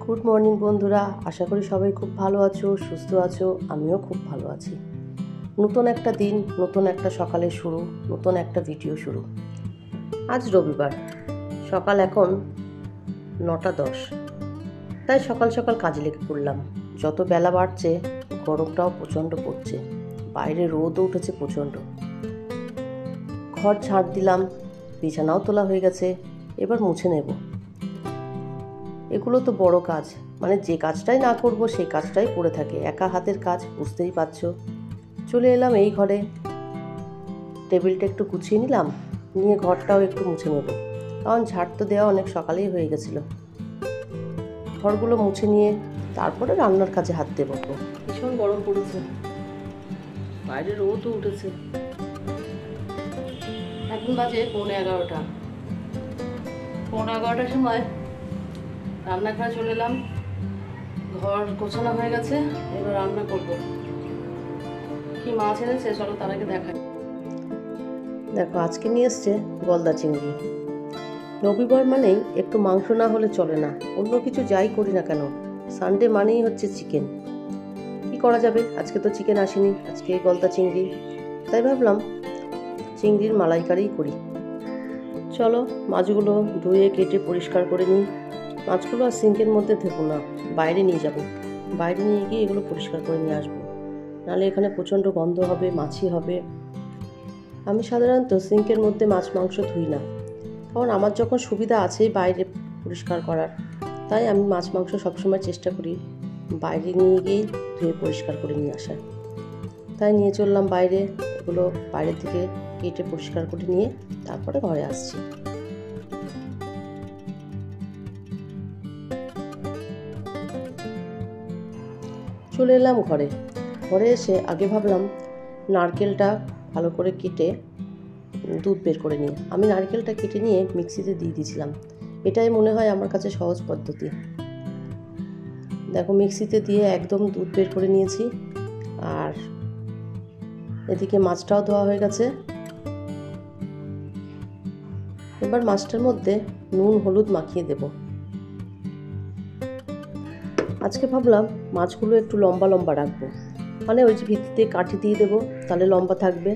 Good morning বন্ধুরা, আশা করি সবাই খুব ভালো আছো, সুস্থ আছো। আমিও খুব ভালো আছি। নতুন একটা দিন, নতুন একটা সকালের শুরু, নতুন একটা ভিডিও শুরু। আজ রবিবার, সকাল এখন 9:10। তাই সকাল সকাল কাজে লেগে পড়লাম। যত বেলা বাড়ছে গরমটাও প্রচণ্ড পড়ছে, বাইরে রোদও উঠেছে প্রচণ্ড। ঘর ঝাড় দিলাম, বিছানাও তোলা হয়ে গেছে, এবার মুছে নেব। এগুলো তো বড় কাজ, মানে যে কাজটাই না করব সেই কাজটাই পড়ে থাকে, একা হাতের কাজ, বুঝতেই পারছো। চলে এলাম এই ঘরে, টেবিলটা একটু গুছিয়ে নিলাম, নিয়ে ঘরটাও একটু মুছে নেব, কারণ ঝাড় তো দেওয়া অনেক সকালেই হয়ে গেছিলো। ঘরগুলো মুছে নিয়ে তারপরে রান্নার কাজে হাত দেব। ভীষণ গরম পড়েছে, বাইরে রোদও উঠেছে। এখন বাজে 11:15। 11:15টার সময় রান্নাঘরে চলে এলাম। ঘর গোছানো হয়ে গেছে, এবার রান্না করব। কি মাছ এনেছে চলো তার আগে দেখাই। দেখো, আজকে নিয়ে এসছে গলদা চিংড়ি। রবিবার মানেই একটু মাংস না হলে চলে না, অন্য কিছু যাই করি না কেন, সানডে মানেই হচ্ছে চিকেন। কি করা যাবে, আজকে তো চিকেন আসেনি, আজকে গলদা চিংড়ি, তাই ভাবলাম চিংড়ির মালাইকারিই করি। চলো মাছগুলো ধুয়ে কেটে পরিষ্কার করে নিই। মাছগুলো আর সিঙ্কের মধ্যে দেবো না, বাইরে নিয়ে যাব, বাইরে নিয়ে গিয়ে এগুলো পরিষ্কার করে নিয়ে আসবো, নাহলে এখানে প্রচণ্ড গন্ধ হবে, মাছি হবে। আমি সাধারণত সিঙ্কের মধ্যে মাছ মাংস ধুই না, কারণ আমার যখন সুবিধা আছেই বাইরে পরিষ্কার করার, তাই আমি মাছ মাংস সবসময় চেষ্টা করি বাইরে নিয়ে গিয়েই ধুয়ে পরিষ্কার করে নিয়ে আসার। তাই নিয়ে চললাম বাইরে, এগুলো বাইরের থেকে কেটে পরিষ্কার করে নিয়ে তারপরে ঘরে আসছি। চলে এলাম ঘরে। ঘরে এসে আগে ভাবলাম নারকেলটা ভালো করে কেটে দুধ বের করে নিয়ে, আমি নারকেলটা কেটে নিয়ে মিক্সিতে দিয়ে দিয়েছিলাম। এটাই মনে হয় আমার কাছে সহজ পদ্ধতি। দেখো, মিক্সিতে দিয়ে একদম দুধ বের করে নিয়েছি। আর এদিকে মাছটাও ধোয়া হয়ে গেছে। এবার মাছটার মধ্যে নুন হলুদ মাখিয়ে দেব। আজকে ভাবলাম মাছগুলো একটু লম্বা লম্বা রাখবো, মানে ওই যে ভিত্তিতে কাঠি দিয়ে দেবো, তাহলে লম্বা থাকবে।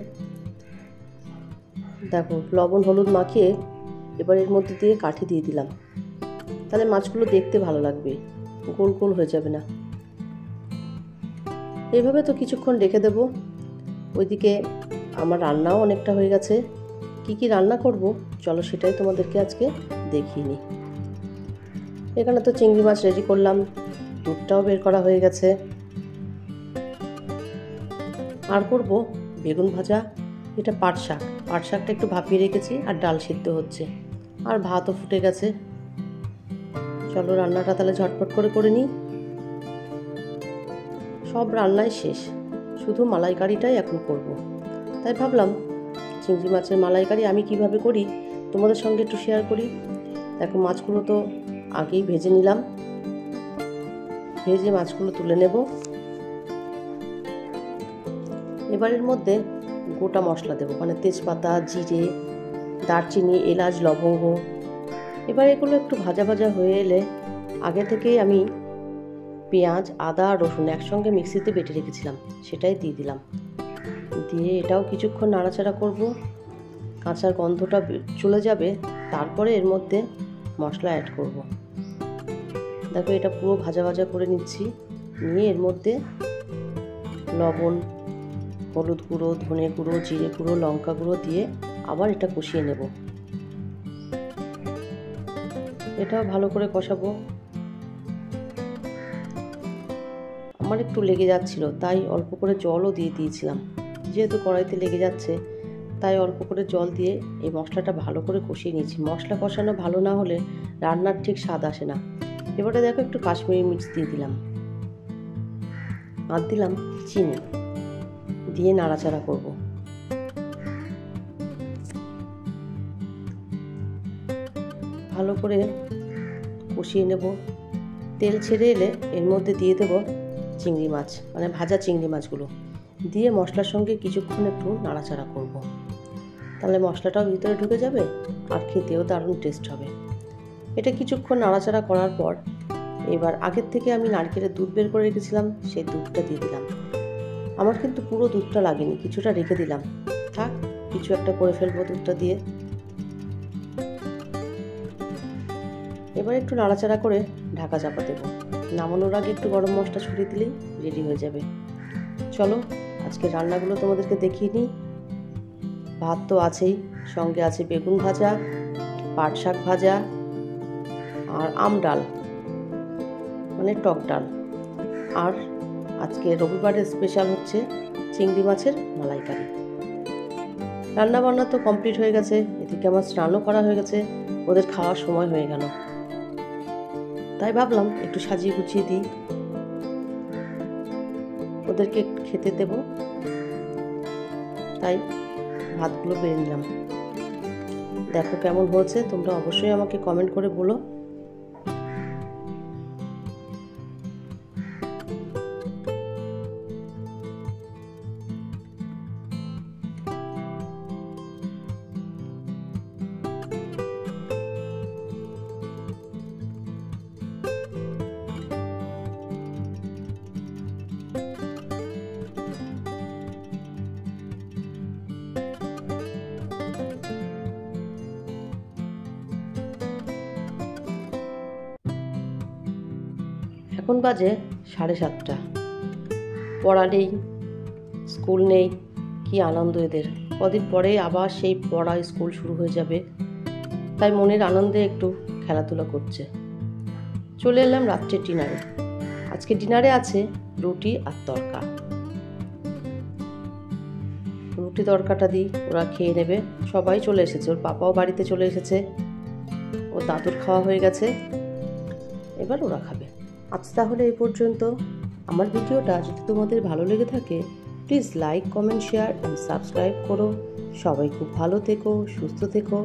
দেখো, লবণ হলুদ মাখিয়ে এবার এর মধ্যে দিয়ে কাঠি দিয়ে দিলাম, তাহলে মাছগুলো দেখতে ভালো লাগবে, গোল গোল হয়ে যাবে না। এইভাবে তো কিছুক্ষণ রেখে দেবো। ওইদিকে আমার রান্নাও অনেকটা হয়ে গেছে। কি কি রান্না করব চলো সেটাই তোমাদেরকে আজকে দেখিয়ে নিই। এখানে তো চিংড়ি মাছ রেডি করলাম, দুধটাও বের করা হয়ে গেছে। আর করব বেগুন ভাজা, এটা পাট শাক, পাট শাকটা একটু ভাপিয়ে রেখেছি, আর ডাল সিদ্ধ হচ্ছে, আর ভাতও ফুটে গেছে। চলো রান্নাটা তাহলে ঝটপট করে নিই। সব রান্নাই শেষ, শুধু মালাইকারিটাই এখন করব। তাই ভাবলাম চিংড়ি মাছের মালাইকারি আমি কিভাবে করি তোমাদের সঙ্গে একটু শেয়ার করি। দেখো, মাছগুলো তো আগেই ভেজে নিলাম, ভেজে মাছগুলো তুলে নেব। এবারের মধ্যে গোটা মশলা দেবো, মানে তেজপাতা, জিরে, দারচিনি, এলাচ, লবঙ্গ। এবার এগুলো একটু ভাজা ভাজা হয়ে এলে আগে থেকেই আমি পেঁয়াজ, আদা, রসুন একসঙ্গে মিক্সিতে বেটে রেখেছিলাম, সেটাই দিয়ে দিলাম। দিয়ে এটাও কিছুক্ষণ নাড়াচাড়া করব, কাঁচার গন্ধটা চলে যাবে, তারপরে এর মধ্যে মশলা অ্যাড করব। দেখো, এটা পুরো ভাজা ভাজা করে নিচ্ছি, নিয়ে এর মধ্যে লবণ, হলুদ গুঁড়ো, ধনে গুঁড়ো, জিরে গুঁড়ো, লঙ্কা গুঁড়ো দিয়ে আবার এটা কষিয়ে নেব। এটাও ভালো করে কষাবো। আমার একটু লেগে যাচ্ছিল, তাই অল্প করে জলও দিয়ে দিয়েছিলাম। যেহেতু কড়াইতে লেগে যাচ্ছে, তাই অল্প করে জল দিয়ে এই মশলাটা ভালো করে কষিয়ে নিয়েছি। মশলা কষানো ভালো না হলে রান্নার ঠিক স্বাদ আসে না। এবারে দেখো, একটু কাশ্মীরি মির্চ দিয়ে দিলাম, আর দিলাম চিনি, দিয়ে নাড়াচাড়া করব। ভালো করে কষিয়ে নেব। তেল ছেড়ে এলে এর মধ্যে দিয়ে দেব চিংড়ি মাছ, মানে ভাজা চিংড়ি মাছগুলো দিয়ে মশলার সঙ্গে কিছুক্ষণ একটু নাড়াচাড়া করব। তাহলে মশলাটাও ভিতরে ঢুকে যাবে আর খেতেও দারুণ টেস্ট হবে। এটা কিছুক্ষণ নাড়াচাড়া করার পর এবার আগের থেকে আমি নারকেলের দুধ বের করে রেখেছিলাম, সেই দুধটা দিয়ে দিলাম। আমার কিন্তু পুরো দুধটা লাগেনি, কিছুটা রেখে দিলাম, থাক কিছু একটা করে ফেলবো দুধটা দিয়ে। এবার একটু নাড়াচাড়া করে ঢাকা চাপা দেবো। নামানোর আগে একটু গরম মশলা ছড়িয়ে দিলেই রেডি হয়ে যাবে। চলো আজকে রান্নাগুলো তোমাদেরকে দেখিয়ে নিই। ভাত তো আছেই, সঙ্গে আছে বেগুন ভাজা, পাট শাক ভাজা আর আম ডাল মানে টক ডাল। আর আজকে রবিবারের স্পেশাল হচ্ছে চিংড়ি মাছের মালাইকারি। রান্না বান্না তো কমপ্লিট হয়ে গেছে, এদিকে আমার স্নানও করা হয়ে গেছে, ওদের খাওয়ার সময় হয়ে গেল। তাই ভাবলাম একটু সাজিয়ে গুছিয়ে দিই, ওদেরকে খেতে দেব। তাই ভাতগুলো বেড়ে নিলাম। দেখো কেমন হয়েছে, তোমরা অবশ্যই আমাকে কমেন্ট করে বলো। এখন বাজে 7:30। পড়া নেই, স্কুল নেই, কি আনন্দ এদের। কদিন পরে আবার সেই পড়া স্কুল শুরু হয়ে যাবে, তাই মনের আনন্দে একটু খেলাধুলা করছে। চলে এলাম রাত্রের ডিনারে। আজকে ডিনারে আছে রুটি আর তড়কা। রুটি তড়কাটা দিই, ওরা খেয়ে নেবে। সবাই চলে এসেছে, ওর পাপাও বাড়িতে চলে এসেছে, ওর দাদুর খাওয়া হয়ে গেছে, এবার ওরা খাবে। আজ তাহলে এই পর্যন্ত। আমার ভিডিওটা যদি তোমাদের ভালো লেগে থাকে please like, comment, share and subscribe করো। সবাই খুব ভালো থেকো, সুস্থ থেকো।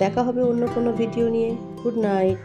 দেখা হবে অন্য কোনো ভিডিও নিয়ে। Good night.